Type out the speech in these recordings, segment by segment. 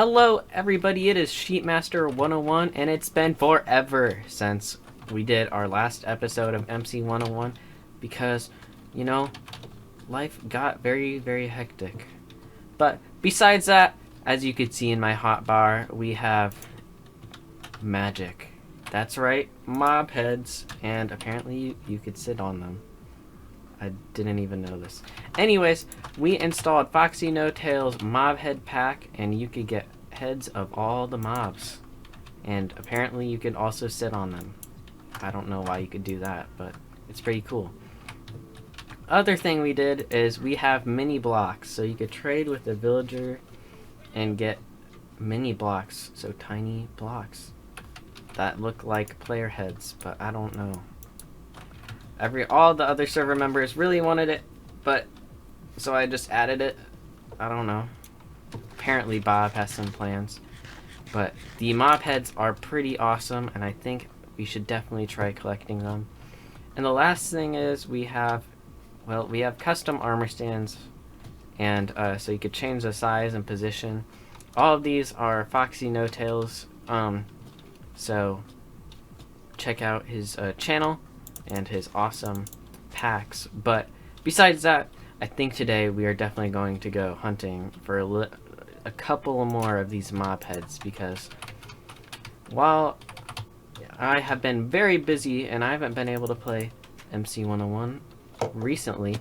Hello everybody, it is SheepMaster101 and it's been forever since we did our last episode of MC101 because, you know, life got very hectic. But besides that, as you could see in my hotbar, we have magic. That's right, mob heads, and apparently you could sit on them. I didn't even know this. Anyways, we installed Foxy No Tail's mob head pack, and you could get heads of all the mobs. And apparently you could also sit on them. I don't know why you could do that, but it's pretty cool. Other thing we did is we have mini blocks, so you could trade with a villager and get mini blocks, so tiny blocks that look like player heads, but I don't know. All the other server members really wanted it, but so I just added it. I don't know. Apparently Bob has some plans, but the mob heads are pretty awesome, and I think we should definitely try collecting them. And the last thing is we have custom armor stands, and so you could change the size and position. All of these are Foxy No Tails, so check out his channel and his awesome packs. But besides that, I think today we are definitely going to go hunting for a couple more of these mob heads, because while I have been very busy and I haven't been able to play MC101 recently,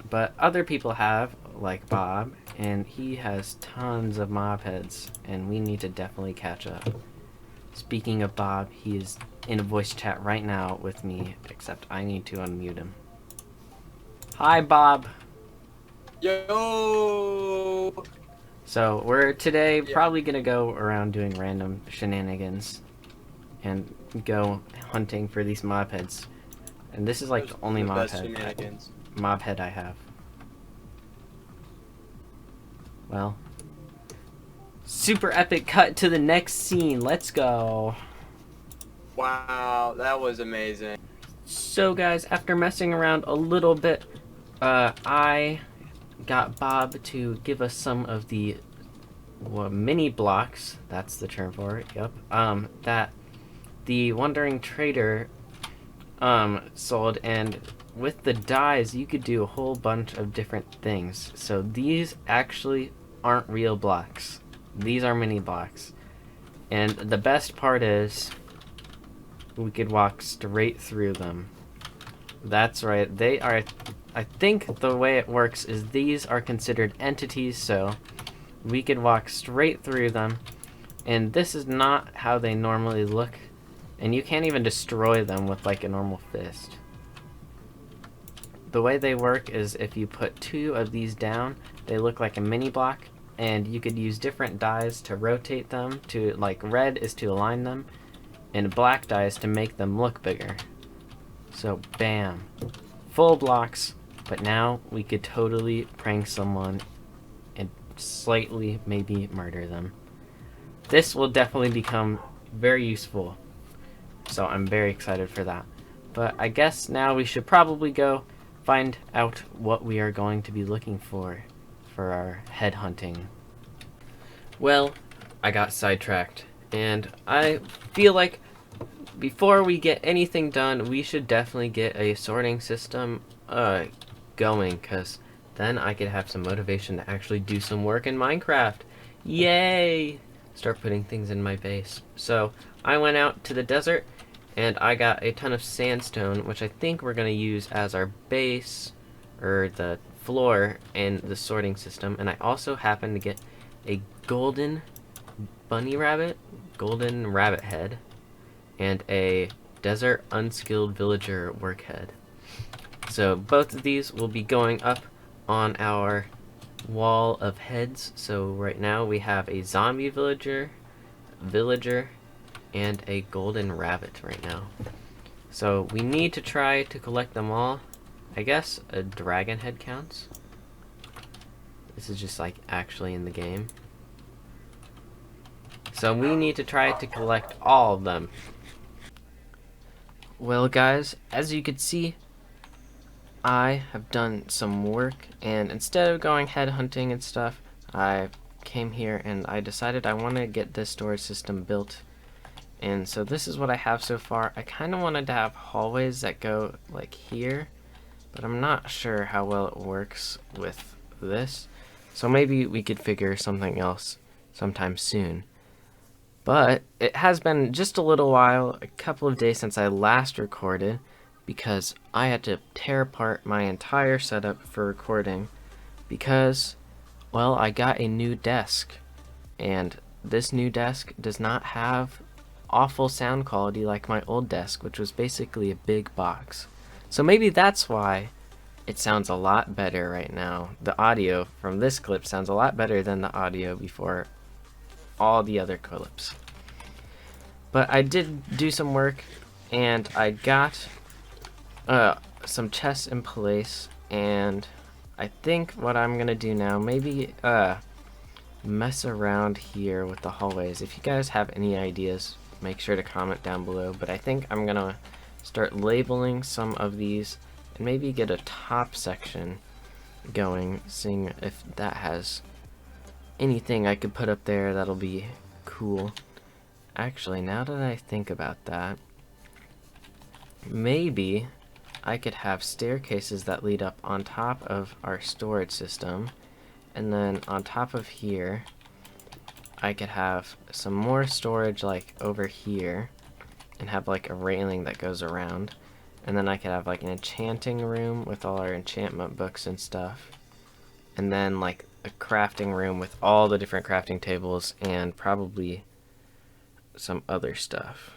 but other people have, like Bob, and he has tons of mob heads, and we need to definitely catch up. Speaking of Bob, he is in a voice chat right now with me, except I need to unmute him. Hi, Bob. Yo! So we're today probably gonna go around doing random shenanigans and go hunting for these mob heads. And this is like the only mob head I have. Well, super epic cut to the next scene. Let's go. Wow, that was amazing. So guys, after messing around a little bit, I got Bob to give us some of the mini blocks, that's the term for it, yep, that the Wandering Trader sold, and with the dyes you could do a whole bunch of different things. So these actually aren't real blocks. These are mini blocks. And the best part is we could walk straight through them. That's right, they are, I think the way it works is these are considered entities, so we could walk straight through them, and this is not how they normally look, and you can't even destroy them with like a normal fist. The way they work is if you put 2 of these down, they look like a mini block, and you could use different dyes to rotate them, to like red is to align them, and black dyes to make them look bigger. So bam, full blocks, but now we could totally prank someone and slightly maybe murder them. This will definitely become very useful, so I'm very excited for that. But I guess now we should probably go find out what we are going to be looking for our head hunting. Well, I got sidetracked, and I feel like before we get anything done, we should definitely get a sorting system going, because then I could have some motivation to actually do some work in Minecraft. Yay! Start putting things in my base. So I went out to the desert and I got a ton of sandstone, which I think we're going to use as our base, or the floor in the sorting system. And I also happened to get a golden rabbit head, and a desert unskilled villager work head. So both of these will be going up on our wall of heads. So right now we have a zombie villager, and a golden rabbit right now. So we need to try to collect them all. I guess a dragon head counts. This is just like actually in the game. So we need to try to collect all of them. Well guys, as you can see, I have done some work, and instead of going head hunting and stuff, I came here and I decided I want to get this storage system built. And so this is what I have so far. I kind of wanted to have hallways that go like here, but I'm not sure how well it works with this. So maybe we could figure something else sometime soon. But it has been just a little while, a couple of days since I last recorded, because I had to tear apart my entire setup for recording because, well, I got a new desk, and this new desk does not have awful sound quality like my old desk, which was basically a big box. So maybe that's why it sounds a lot better right now. The audio from this clip sounds a lot better than the audio before all the other clips. But I did do some work, and I got some chests in place, and I think what I'm gonna do now, maybe mess around here with the hallways. If you guys have any ideas, make sure to comment down below. But I think I'm gonna start labeling some of these and maybe get a top section going, seeing if that has anything I could put up there that'll be cool. Actually, now that I think about that, maybe I could have staircases that lead up on top of our storage system, and then on top of here I could have some more storage like over here and have like a railing that goes around, and then I could have like an enchanting room with all our enchantment books and stuff, and then like a crafting room with all the different crafting tables and probably some other stuff.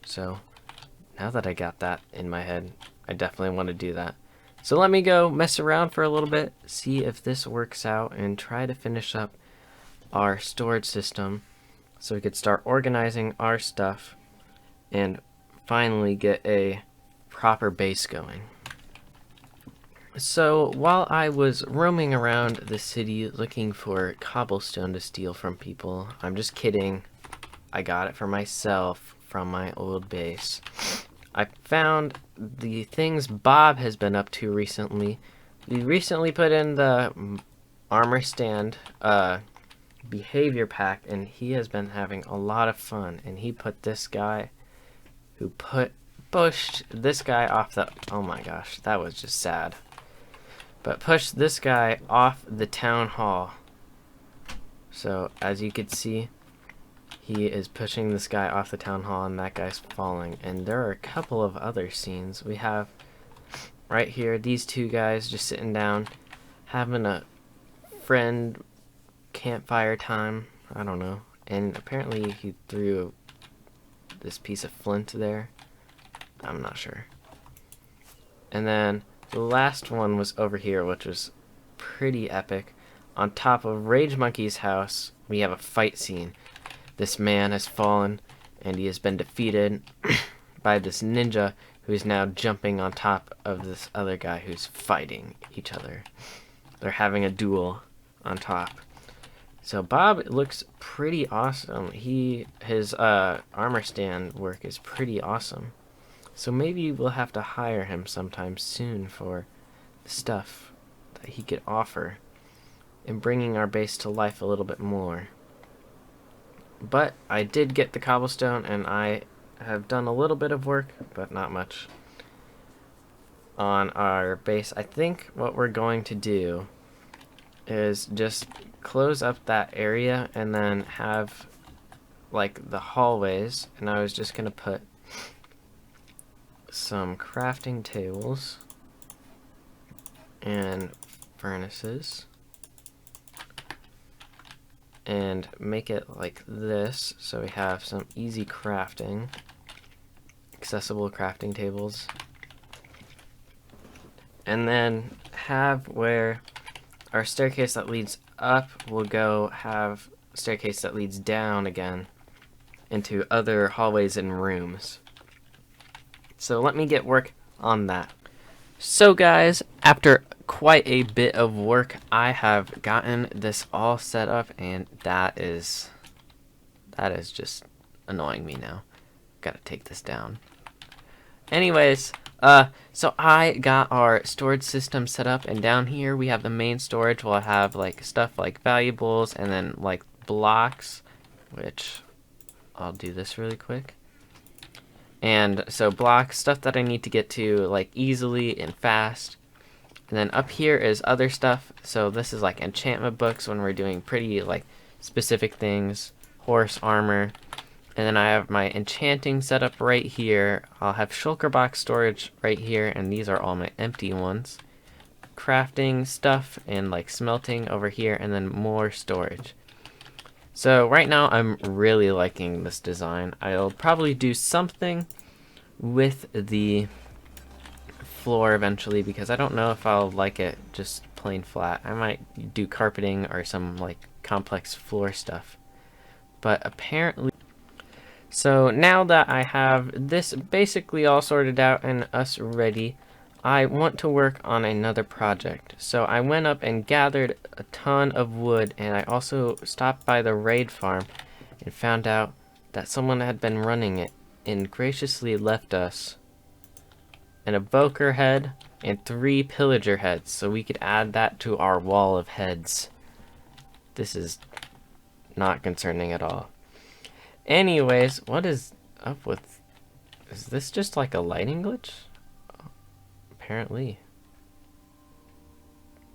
So now that I got that in my head, I definitely want to do that. So let me go mess around for a little bit, see if this works out, and try to finish up our storage system so we could start organizing our stuff and finally get a proper base going. So while I was roaming around the city looking for cobblestone to steal from people, I'm just kidding, I got it for myself from my old base. I found the things Bob has been up to recently. We recently put in the armor stand behavior pack, and he has been having a lot of fun. And he put this guy who pushed this guy off the, oh my gosh, that was just sad. But pushed this guy off the town hall. So as you can see, he is pushing this guy off the town hall, and that guy's falling. And there are a couple of other scenes. We have right here these two guys just sitting down, having a friend campfire time. I don't know. And apparently he threw this piece of flint there. I'm not sure. And then the last one was over here, which was pretty epic. On top of Rage Monkey's house, we have a fight scene. This man has fallen, and he has been defeated by this ninja who is now jumping on top of this other guy who's fighting each other. They're having a duel on top. So Bob looks pretty awesome. His armor stand work is pretty awesome. So maybe we'll have to hire him sometime soon for the stuff that he could offer in bringing our base to life a little bit more. But I did get the cobblestone, and I have done a little bit of work, but not much, on our base. I think what we're going to do is just close up that area and then have like the hallways, and I was just gonna put some crafting tables and furnaces and make it like this, so we have some easy crafting, accessible crafting tables, and then have where our staircase that leads up will go have a staircase that leads down again into other hallways and rooms. So let me get work on that. So guys, after quite a bit of work, I have gotten this all set up, and that is just annoying me now. Gotta take this down. Anyways, So I got our storage system set up, and down here we have the main storage. We'll have like stuff like valuables and then like blocks, which I'll do this really quick. And so blocks, stuff that I need to get to like easily and fast. And then up here is other stuff. So this is like enchantment books when we're doing pretty like specific things, horse armor. And then I have my enchanting setup right here. I'll have shulker box storage right here, and these are all my empty ones. Crafting stuff and like smelting over here, and then more storage. So right now I'm really liking this design. I'll probably do something with the floor eventually, because I don't know if I'll like it just plain flat. I might do carpeting or some like complex floor stuff. But apparently... So now that I have this basically all sorted out and us ready, I want to work on another project. So I went up and gathered a ton of wood, and I also stopped by the raid farm and found out that someone had been running it and graciously left us an evoker head and 3 pillager heads, so we could add that to our wall of heads. This is not concerning at all. Anyways, what is up with... Is this just like a lighting glitch? Apparently.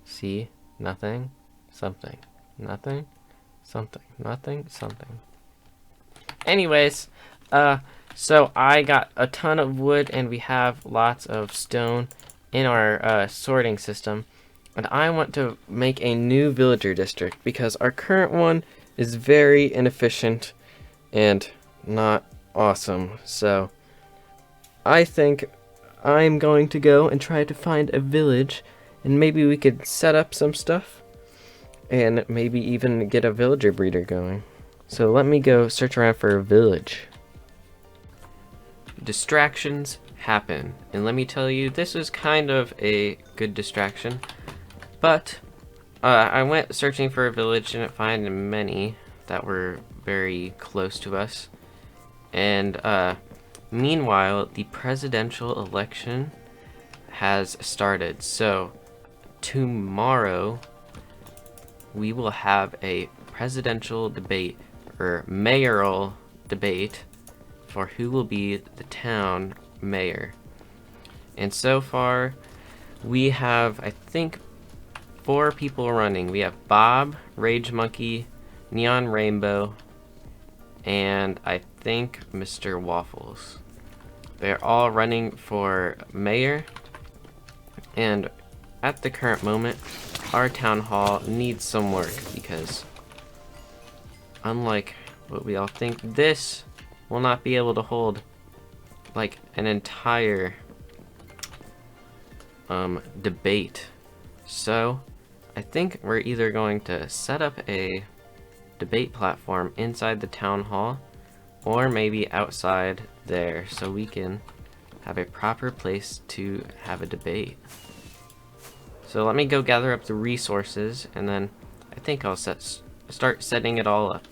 See? Nothing. Something. Nothing. Something. Nothing. Something. Anyways, so I got a ton of wood, and we have lots of stone in our sorting system. And I want to make a new villager district, because our current one is very inefficient and not awesome. So I think I'm going to go and try to find a village, and maybe we could set up some stuff and maybe even get a villager breeder going. So let me go search around for a village. Distractions happen, and let me tell you, this is kind of a good distraction. But I went searching for a village, didn't find many that were very close to us. And meanwhile, the presidential election has started. So tomorrow we will have a presidential debate, or mayoral debate, for who will be the town mayor. And so far we have, I think, 4 people running. We have Bob, Rage Monkey, Neon Rainbow, and I think Mr. Waffles. They're all running for mayor, and at the current moment our town hall needs some work, because unlike what we all think, this will not be able to hold like an entire debate. So I think we're either going to set up a debate platform inside the town hall, or maybe outside there, so we can have a proper place to have a debate. So let me go gather up the resources, and then I think I'll start setting it all up.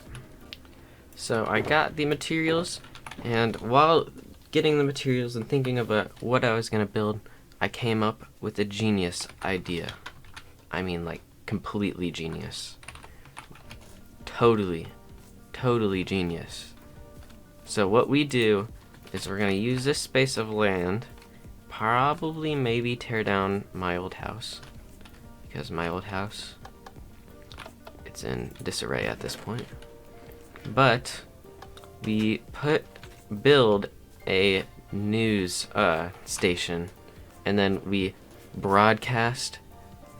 So I got the materials, and while getting the materials and thinking about what I was going to build, I came up with a genius idea. I mean, like, completely genius. Totally genius. So what we do is we're going to use this space of land, probably maybe tear down my old house, because my old house, it's in disarray at this point. But we build a news station, and then we broadcast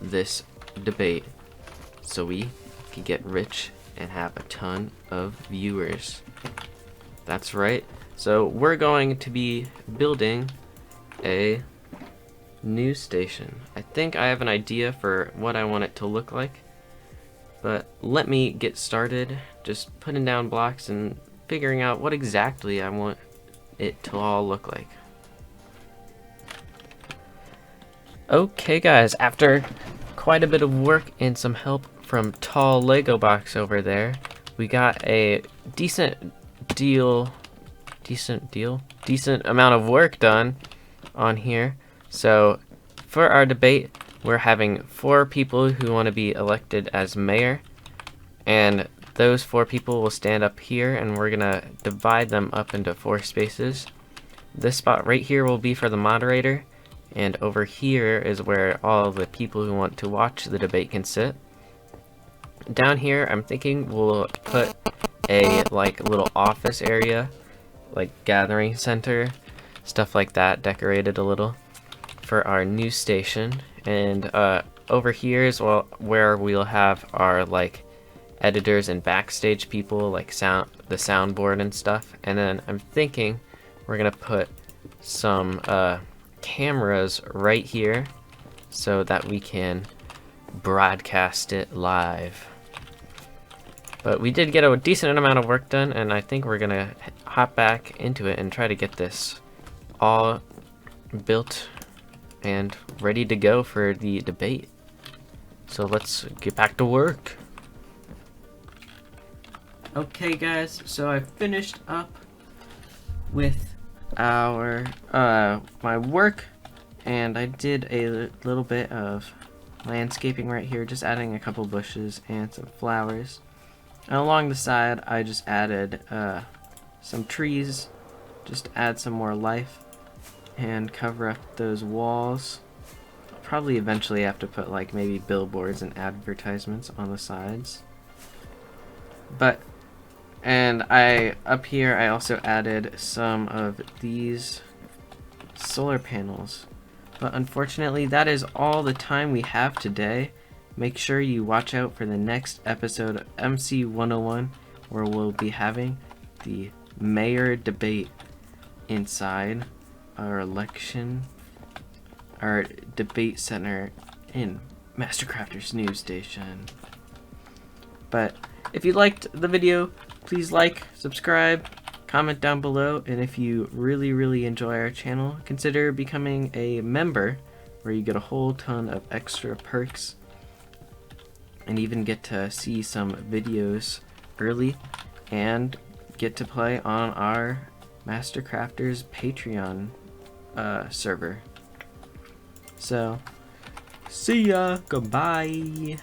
this debate so we can get rich and have a ton of viewers. That's right. So we're going to be building a news station. I think I have an idea for what I want it to look like, but let me get started just putting down blocks and figuring out what exactly I want it to all look like. Okay guys, after quite a bit of work and some help from Tall Lego Box over there, we got a decent amount of work done, on here. So for our debate, we're having 4 people who want to be elected as mayor, and those 4 people will stand up here, and we're gonna divide them up into 4 spaces. This spot right here will be for the moderator, and over here is where all the people who want to watch the debate can sit. Down here, I'm thinking we'll put a little office area, like gathering center, stuff like that, decorated a little for our news station. And over here is where we'll have our editors and backstage people, like the soundboard and stuff. And then I'm thinking we're gonna put some cameras right here so that we can broadcast it live. But we did get a decent amount of work done, and I think we're gonna hop back into it and try to get this all built and ready to go for the debate. So let's get back to work. Okay guys, so I finished up with our my work, and I did a little bit of landscaping right here, just adding a couple bushes and some flowers. And along the side I just added some trees, just to add some more life and cover up those walls. I'll probably eventually have to put maybe billboards and advertisements on the sides. And up here I also added some of these solar panels. But unfortunately that is all the time we have today. Make sure you watch out for the next episode of MC101, where we'll be having the mayor debate inside our debate center in Mastercrafter's news station. But if you liked the video, please like, subscribe, comment down below, and if you really enjoy our channel, consider becoming a member, where you get a whole ton of extra perks and even get to see some videos early and get to play on our Mastercrafters Patreon server. So, see ya, goodbye.